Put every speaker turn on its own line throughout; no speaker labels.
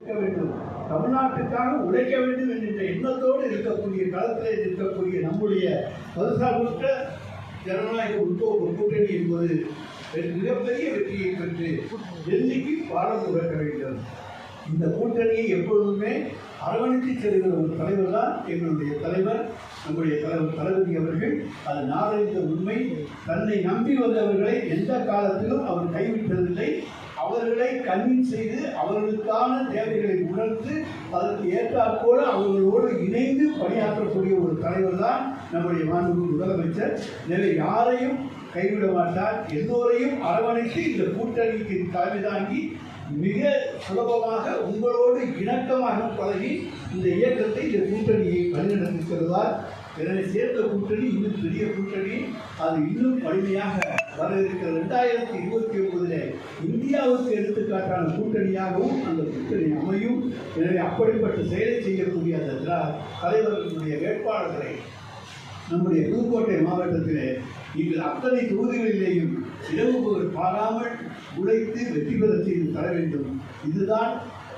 வேண்டும், தமிழ்நாட்டுக்காக உழைக்க வேண்டும் என்கின்ற எண்ணத்தோடு இருக்கக்கூடிய களத்தில் இருக்கக்கூடிய நம்முடைய மதசார்பற்ற ஜனநாயக முற்போக்கு கூட்டணி என்பது மிகப்பெரிய வெற்றியை பெற்று டெல்லிக்கு பாடம் உரைக்க வேண்டும். இந்த கூட்டணியை எப்பொழுதுமே அரவணைத்து செல்கிற ஒரு தலைவர் தான் எங்களுடைய தலைவர், நம்முடைய தலைவர் தளபதி அவர்கள். அது நாடறிந்த உண்மை. தன்னை நம்பி வந்தவர்களை எந்த காலத்திலும் அவர் கைவிட்டதில்லை. அவர்களை கன்வின்ஸ் செய்து அவர்களுக்கான தேவைகளை உணர்ந்து அதற்கு ஏற்றாற்போல அவர்களோடு இணைந்து பணியாற்றக்கூடிய ஒரு தலைவர் தான் நம்முடைய மாண்புமிகு முதலமைச்சர். எனவே யாரையும் கைவிட மாட்டார், எல்லோரையும் அரவணைத்து இந்த கூட்டணிக்கு தலைமை தாங்கி மிக சுலபமாக உங்களோடு இணக்கமாக பழகி இந்த இயக்கத்தை, இந்த கூட்டணியை வழிநடத்தி செல்வார். எனவே சேர்ந்த கூட்டணி இன்னும் பெரிய கூட்டணி, அது இன்னும் வலிமையாக வர இருக்கிற 2029 இந்தியாவுக்கு எடுத்துக்காட்டான கூட்டணியாகவும் அந்த கூட்டணி அமையும். எனவே அப்படிப்பட்ட செயலை செய்யக்கூடிய அந்த தலைவர்களுடைய வேட்பாளர்களை நம்முடைய புதுக்கோட்டை மாவட்டத்திலே நீங்கள் அத்தனை தொகுதிகளிலேயும் இரவு பாராமல் உழைத்து வெற்றி பெற செய்து தர வேண்டும். இதுதான்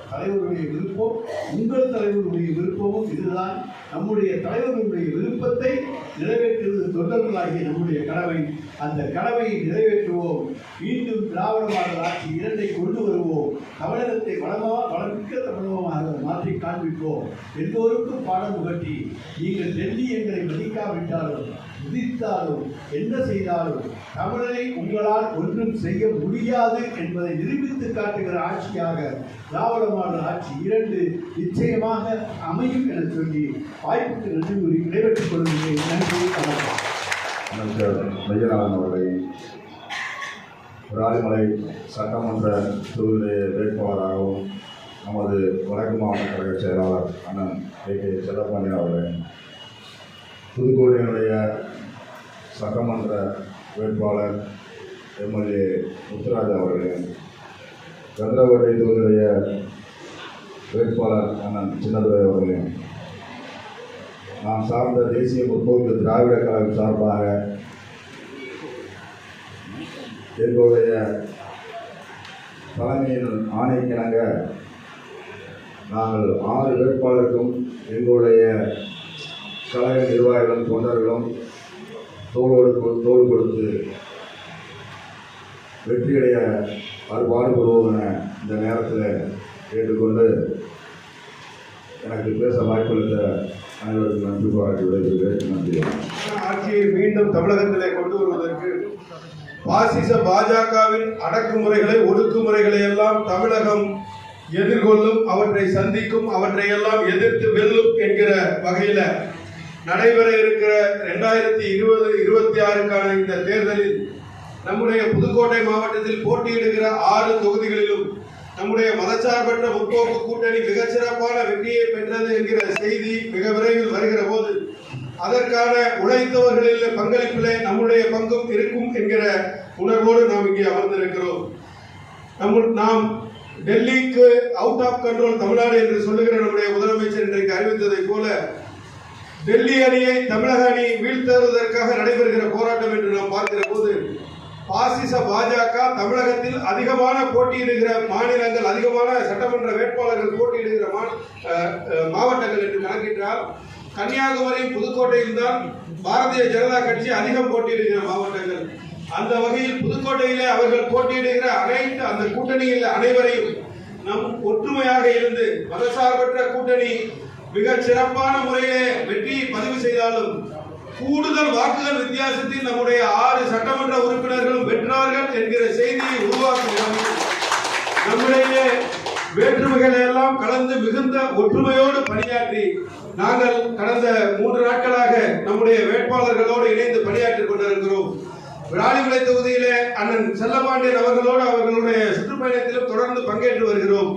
தலைவருடைய விருப்பம், உங்கள் தலைவருடைய விருப்பமும் இதுதான். நம்முடைய தலைவர்களுடைய விருப்பத்தை நிறைவேற்றுவது தொண்டர்களாகிய நம்முடைய கடமை. அந்த கடமையை நிறைவேற்றுவோம். மீண்டும் திராவிட மாடல் ஆட்சி 2 கொண்டு வருவோம். தமிழகத்தை வளமிக்க தமிழகமாக மாற்றி காண்பிப்போம். எல்லோருக்கும் பாடம் புகட்டி நீங்கள் டெல்லி எங்களை மதிக்காவிட்டாலும் விதித்தாலும் என்ன செய்தாலும் தமிழரை உங்களால் ஒன்றும் செய்ய முடியாது என்பதை நிரூபித்து காட்டுகிற ஆட்சியாக திராவிட மாடல் ஆட்சி 2 நிச்சயமாக அமையும் என சொல்லி வாய்ப்புக்கு நன்றி கூறி விடைபெற்றுக் கொள்கிறேன். நன்றி, வணக்கம்.
அமைச்சர் மையநாதன் அவர்களை ராஜமலை சட்டமன்ற தொகுதி வேட்பாளராகவும் நமது வடக்கு மாவட்ட கழக செயலாளர் அண்ணன் கே செல்லப்பாண்டியன் அவர்களை, புதுக்கோட்டையினுடைய சட்டமன்ற வேட்பாளர் எம்எல்ஏ முத்துராஜ் அவர்களையும், சந்திரகோட்டை தொகுதியுடைய வேட்பாளர் அண்ணன் சின்னதுரை அவர்களையும், நாம் சார்ந்த தேசிய முற்போக்கு திராவிட கழகம் சார்பாக எங்களுடைய தலைமையின் ஆணைக்கிணங்க நாங்கள் 6 வேட்பாளருக்கும் எங்களுடைய கழக நிர்வாகிகளும் தொண்டர்களும் தோள் கொடுத்து வெற்றியடைய பாடுபடுவோம் என இந்த நேரத்தில் கேட்டுக்கொண்டு எனக்கு பேச வாய்ப்பளித்த அனைவருக்கும் நன்றி பாராட்டி விடைபெறுகிறேன். நன்றி.
ஆட்சியை மீண்டும் தமிழகத்திலே கொண்டு வருவதற்கு பாசிச பாஜகவின் அடக்குமுறைகளை, ஒடுக்குமுறைகளை எல்லாம் தமிழகம் எதிர்கொள்ளும், அவற்றை சந்திக்கும், அவற்றை எல்லாம் எதிர்த்து வெல்லும் என்கிற வகையில நடைபெற இருக்கிற 2026க்கான இந்த தேர்தலில் நம்முடைய புதுக்கோட்டை மாவட்டத்தில் போட்டியிடுகிற 6 தொகுதிகளிலும் நம்முடைய மதச்சார்பற்ற முற்போக்கு கூட்டணி மிகச்சிறப்பான வெற்றியை பெற்றது என்கிற செய்தி மிக விரைவில் வருகிற போது அதற்கான உழைத்தவர்களில் பங்களிப்பிலே நம்முடைய பங்கும் இருக்கும் என்கிற உணர்வோடு நாம் இங்கே அமர்ந்திருக்கிறோம். நாம் டெல்லிக்கு அவுட் ஆஃப் கண்ட்ரோல் தமிழ்நாடு என்று சொல்லுகிற நம்முடைய முதலமைச்சர் இன்றைக்கு அறிவித்ததை போல டெல்லி அணியை தமிழக அணி வீழ்த்துவதற்காக நடைபெறுகிற போராட்டம் என்று நாம் பார்க்கிற போது பாசிச பாஜக தமிழகத்தில் அதிகமான போட்டியிடுகிற மாநிலங்கள், அதிகமான சட்டமன்ற வேட்பாளர்கள் போட்டியிடுகிற மாவட்டங்கள் என்று கணக்கிட்டால் கன்னியாகுமரி, புதுக்கோட்டையில் தான் பாரதிய ஜனதா கட்சி அதிகம் போட்டியிடுகிற மாவட்டங்கள். அந்த வகையில் புதுக்கோட்டையிலே அவர்கள் போட்டியிடுகிற அனைத்து அந்த கூட்டணியில் அனைவரையும் நம் ஒற்றுமையாக இருந்து மதசார்பற்ற கூட்டணி மிக சிறப்பான முறையிலே வெற்றியை பதிவு செய்தாலும் கூடுதல் வாக்குகள் வித்தியாசத்தில் நம்முடைய 6 சட்டமன்ற உறுப்பினர்களும் வென்றார்கள் என்கிற செய்தியை உருவாக்குகிறோம். நம்முடைய வேற்றுமைகளை எல்லாம் கலந்து மிகுந்த ஒற்றுமையோடு பணியாற்றி நாங்கள் கடந்த 3 நாட்களாக நம்முடைய வேட்பாளர்களோடு இணைந்து பணியாற்றிக் கொண்டிருக்கிறோம். விராலிமலை தொகுதியிலே அண்ணன் செல்லப்பாண்டியன் அவர்களோடு அவர்களுடைய சுற்றுப்பயணத்திலும் தொடர்ந்து பங்கேற்று வருகிறோம்.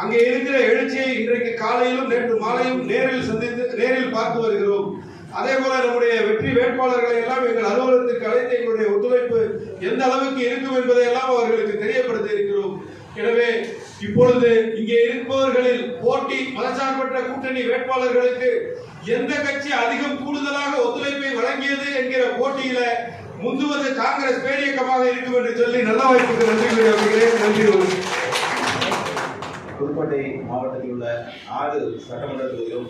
அங்கே இருக்கிற எழுச்சியை இன்றைக்கு காலையிலும் நேற்று மாலையும் நேரில் பார்த்து வருகிறோம். அதே போல நம்முடைய வெற்றி வேட்பாளர்களை எல்லாம் எங்கள் அலுவலகத்திற்கு அழைத்து எங்களுடைய ஒத்துழைப்பு எந்த அளவுக்கு இருக்கும் என்பதை எல்லாம் அவர்களுக்கு தெரியப்படுத்த இருக்கிறோம். எனவே இப்பொழுது இங்கே இருப்பவர்களில் போட்டி மதச்சார்பற்ற கூட்டணி வேட்பாளர்களுக்கு எந்த கட்சி அதிகம் கூடுதலாக ஒத்துழைப்பை வழங்கியது என்கிற போட்டியில முந்துவது காங்கிரஸ் பேரியக்கமாக இருக்கும் என்று சொல்லி நல்ல வாய்ப்புக்கு நன்றி கூறுகிறேன். நன்றி.
புதுக்கோட்டை மாவட்டத்தில் உள்ள 4 சட்டமன்ற தொகுதியிலும்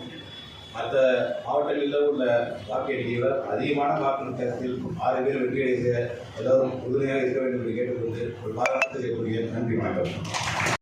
மற்ற மாவட்டங்களில் உள்ள வாக்கு எண்ணிக்கையோட அதிகமான வாக்கு வித்தியாசத்தில் 6 பேர் வெற்றியடைய எல்லோரும் உறுதுணையாக இருக்க வேண்டும் என்று கேட்டுக்கொண்டு ஒரு பாராட்டு செய்யக்கூடிய நன்றி வணக்கம்.